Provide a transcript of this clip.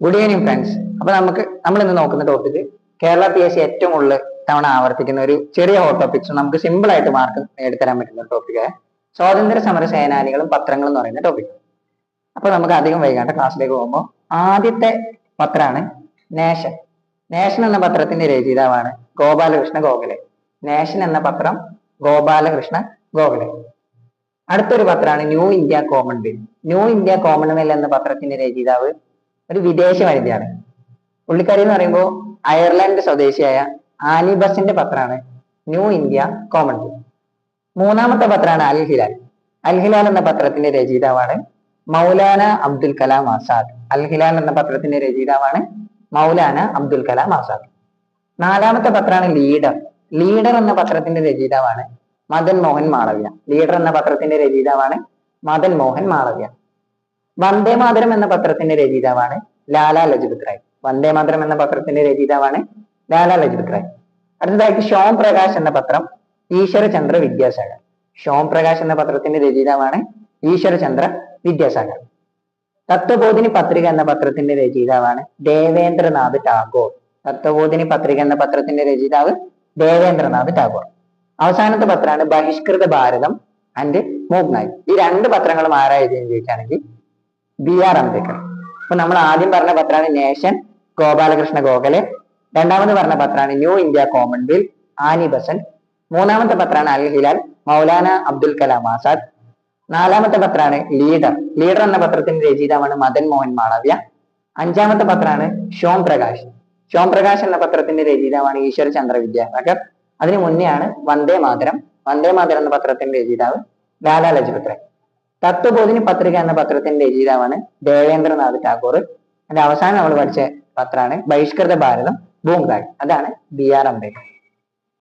Good evening friends. അപ്പൊ നമ്മൾ ഇന്ന് നോക്കുന്ന ടോപ്പിക് കേരള PSC ഏറ്റവും കൂടുതൽ തവണ ആവർത്തിക്കുന്ന ഒരു ചെറിയ ഹോട്ട് ടോപ്പിക്സ് നമുക്ക് സിമ്പിൾ ആയിട്ട് മാർക്ക് നേടിത്തരാൻ പറ്റുന്ന ടോപ്പിക് സ്വാതന്ത്ര്യ സമര സേനാനികളും പത്രങ്ങളും എന്ന് പറയുന്ന ടോപ്പിക്. അപ്പൊ നമുക്ക് അധികം വൈകാണ്ട് ക്ലാസ്സിലേക്ക് പോകുമ്പോൾ ആദ്യത്തെ പത്രമാണ് നേഷൻ. നേഷൻ എന്ന പത്രത്തിന്റെ രചയിതാവാണ് ഗോപാലകൃഷ്ണ ഗോഖലെ. നേഷൻ എന്ന പത്രം ഗോപാലകൃഷ്ണ ഗോഖലെ. അടുത്തൊരു പത്രമാണ് new India Commonwealth. New India Commonwealth എന്ന പത്രത്തിന്റെ രചയിതാവ് ഒരു വിദേശ വനിതയാണ്. പുള്ളിക്കാരി എന്ന് പറയുമ്പോൾ അയർലൻഡ് സ്വദേശിയായ ആനി ബസിന്റെ പത്രമാണ് ന്യൂ ഇന്ത്യ കോമൺവെൽത്ത്. മൂന്നാമത്തെ പത്രമാണ് അൽ ഹിലാൽ. അൽ ഹിലാൽ എന്ന പത്രത്തിന്റെ രചയിതാവാണ് മൗലാന അബ്ദുൽ കലാം ആസാദ്. അൽ ഹിലാൽ എന്ന പത്രത്തിന്റെ രചയിതാവാണ് മൗലാന അബ്ദുൽ കലാം ആസാദ്. നാലാമത്തെ പത്രമാണ് ലീഡർ. ലീഡർ എന്ന പത്രത്തിന്റെ രചയിതാവാണ് മദൻ മോഹൻ മാളവ്യ. ലീഡർ എന്ന പത്രത്തിന്റെ രചയിതാവാണ് മദൻ മോഹൻ മാളവ്യ. വന്ദേ മാതരം എന്ന പത്രത്തിന്റെ രചയിതാവാണ് ലാലാ ലജ്പത് റായ്. വന്ദേ മാതരം എന്ന പത്രത്തിന്റെ രചയിതാവാണ് ലാലാ ലജ്പത് റായ്. അടുത്തതായിട്ട് ഷോം പ്രകാശ് എന്ന പത്രം ഈശ്വരചന്ദ്ര വിദ്യാസാഗർ. ഷോം പ്രകാശ് എന്ന പത്രത്തിന്റെ രചയിതാവാണ് ഈശ്വരചന്ദ്ര വിദ്യാസാഗർ. തത്വബോധിനി പത്രിക എന്ന പത്രത്തിന്റെ രചയിതാവാണ് ദേവേന്ദ്രനാഥ് ടാഗോർ. തത്വബോധിനി പത്രിക എന്ന പത്രത്തിന്റെ രചയിതാവ് ദേവേന്ദ്രനാഥ് ടാഗോർ. അവസാനത്തെ പത്രമാണ് ബഹിഷ്കൃത ഭാരതം ആൻഡ് മൂഗ്നായി. ഈ രണ്ട് പത്രങ്ങളും ആരാ എഴുതിയെന്ന് ചോദിക്കുകയാണെങ്കിൽ BR അംബേദ്കർ. അപ്പൊ നമ്മൾ ആദ്യം പറഞ്ഞ പത്രമാണ് നേഷൻ, ഗോപാലകൃഷ്ണ ഗോഖലെ. രണ്ടാമത് പറഞ്ഞ പത്രമാണ് new India Commonwealth, Annie Besant. മൂന്നാമത്തെ പത്രമാണ് അൽ ഹിലാൽ, മൗലാന അബ്ദുൽ കലാം ആസാദ്. നാലാമത്തെ പത്രമാണ് ലീഡർ. ലീഡർ എന്ന പത്രത്തിന്റെ രചയിതാവാണ് മദൻ മോഹൻ മാളവ്യ. അഞ്ചാമത്തെ പത്രമാണ് ഷോം പ്രകാശ്. ഷോം പ്രകാശ് എന്ന പത്രത്തിന്റെ രചയിതാവാണ് ഈശ്വരചന്ദ്ര വിദ്യാസാഗർ. അതിനു മുന്നെയാണ് വന്ദേ മാതരം. വന്ദേ മാതരം എന്ന പത്രത്തിന്റെ രചയിതാവ് ലാലാ ലജ്പത് റായ്. തത്വബോധിനി പത്രിക എന്ന പത്രത്തിന്റെ രചയിതാവാണ് ദേവേന്ദ്രനാഥ് ടാഗോർ. അതിന്റെ അവസാനം നമ്മൾ പഠിച്ച പത്രമാണ് ബഹിഷ്കൃത ഭാരതം ഭൂംഗായ്. അതാണ് BR അംബേദ്കർ.